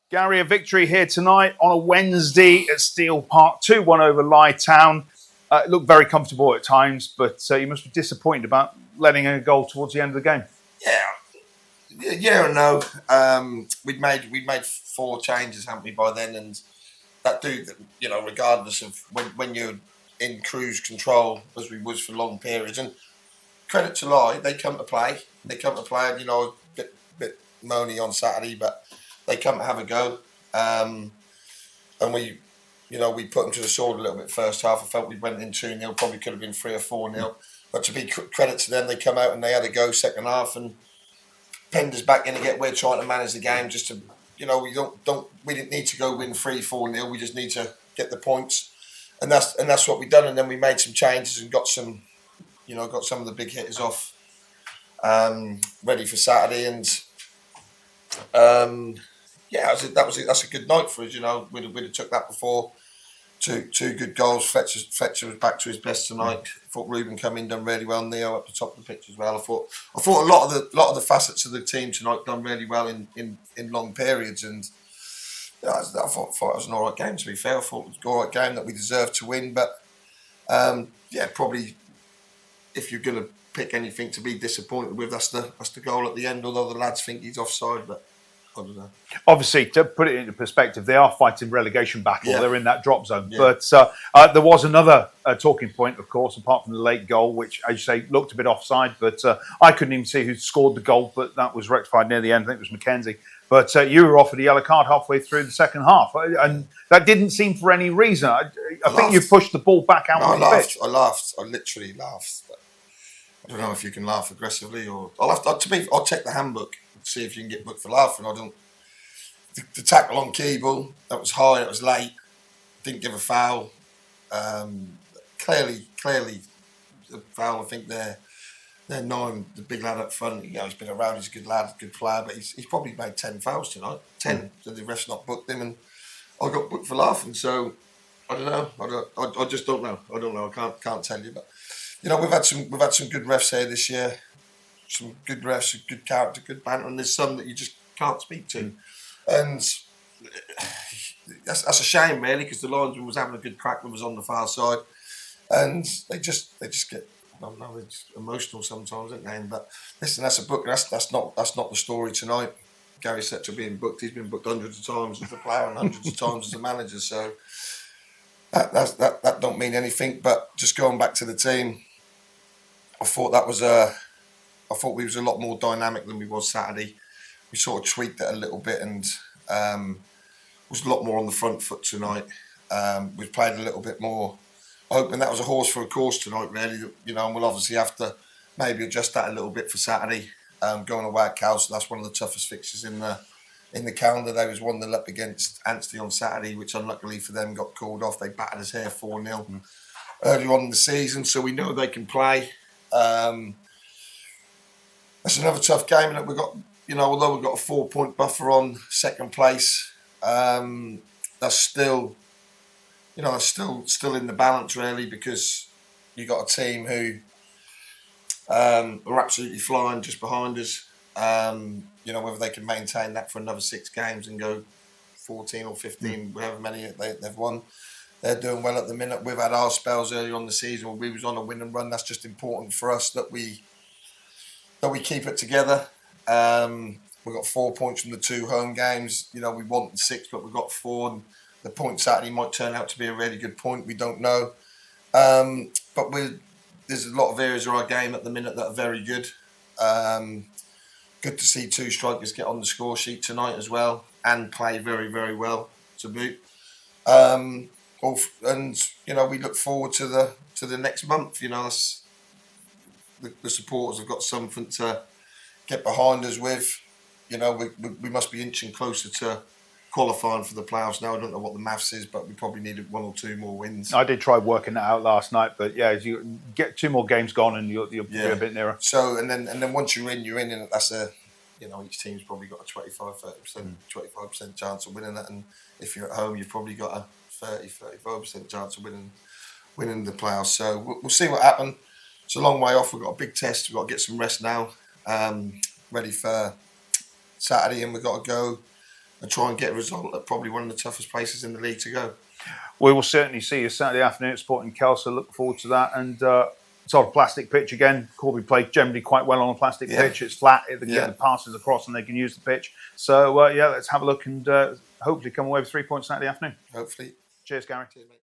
Gary, a victory here tonight on a Wednesday at Steel Park, 2-1 over Lye Town. It looked very comfortable at times, but you must be disappointed about letting in a goal towards the end of the game. Yeah and no. We'd made 4 changes, haven't we, by then, and that regardless of when you're in cruise control, as we was for long periods. And credit to Lye, they come to play. They come to play, and a bit moany on Saturday, but they come to have a go. And we put them to the sword a little bit first half. I felt we went in 2-0, probably could have been 3 or 4-0. But to be credit to them, they come out and they had a go second half and penned us back in again. We're trying to manage the game just to, we didn't need to go win 3-4-0. We just need to get the points, and that's what we done. And then we made some changes and got some of the big hitters off, ready for Saturday. And that's a good night for us. We'd have took that before. Two good goals. Fletcher was back to his best tonight. I thought Ruben come in, done really well. Neo up the top of the pitch as well. I thought a lot of the facets of the team tonight done really well in long periods. And I thought it was an all right game. To be fair, I thought it was an all right game that we deserved to win. But probably if you're going to pick anything to be disappointed with, that's the goal at the end. Although the lads think he's offside, but I don't know. Obviously, to put it into perspective, they are fighting relegation battle. Yeah. They're in that drop zone. Yeah. But there was another talking point, of course, apart from the late goal, which, as you say, looked a bit offside. But I couldn't even see who scored the goal, but that was rectified near the end. I think it was Mackenzie. But you were offered a yellow card halfway through the second half. And that didn't seem for any reason. I think you pushed the ball back out on the pitch. I laughed. I literally laughed. But I don't know if you can laugh aggressively or... I'll check the handbook and see if you can get booked for laughing. I don't... The tackle on Keeble, that was high, that was late, didn't give a foul. Clearly a foul. I think they're 9, the big lad up front, he's been around, he's a good lad, good player, but he's probably made 10 fouls tonight. 10, so the ref's not booked him, and I got booked for laughing, so I don't know. I just don't know. I don't know, I can't tell you, but we've had some good refs here this year. Some good refs, good character, good banter, and there's some that you just can't speak to. And that's a shame, really, because the linesman was having a good crack and was on the far side, and they just get, I don't know, it's emotional sometimes, aren't they? But listen, that's a book. That's not the story tonight. Gary Setchell being booked. He's been booked hundreds of times as a player and hundreds of times as a manager. So that don't mean anything. But just going back to the team, I thought we was a lot more dynamic than we was Saturday. We sort of tweaked it a little bit and was a lot more on the front foot tonight. We played a little bit more open. That was a horse for a course tonight, really. And we'll obviously have to maybe adjust that a little bit for Saturday. Going away at Castle, that's one of the toughest fixtures in the calendar. They was 1-0 up against Anstey on Saturday, which unluckily for them got called off. They battered us here 4-0 early on in the season, so we know they can play. That's another tough game, and we got. Although we've got a 4-point buffer on second place, that's still in the balance, really, because you got a team who are absolutely flying just behind us. Whether they can maintain that for another 6 games and go 14 or 15, however many they've won, they're doing well at the minute. We've had our spells earlier on the season where we was on a win and run. That's just important for us that we keep it together. We've got 4 points from the 2 home games. We wanted 6, but we've got 4. And the point Saturday might turn out to be a really good point. We don't know. But there's a lot of areas of our game at the minute that are very good. Good to see 2 strikers get on the score sheet tonight as well and play very, very well to boot. And we look forward to the next month. The supporters have got something to get behind us with. We must be inching closer to qualifying for the playoffs now. I don't know what the maths is, but we probably needed 1 or 2 more wins. I did try working that out last night, but yeah, as you get 2 more games gone and you'll be a bit nearer. So and then once you're in, and that's each team's probably got a 25% chance of winning it, and if you're at home, you've probably got a 35% chance of winning the playoffs. So we'll see what happens. It's a long way off. We've got a big test. We've got to get some rest now. Ready for Saturday, and we've got to go and try and get a result at probably one of the toughest places in the league to go. We will certainly see you Saturday afternoon at Sporting Kelso. Look forward to that. And it's on a plastic pitch again. Corby played generally quite well on a plastic pitch. It's flat. They can get the passes across and they can use the pitch. So, let's have a look and hopefully come away with 3 points Saturday afternoon. Hopefully. Cheers, Gary. Cheers, mate.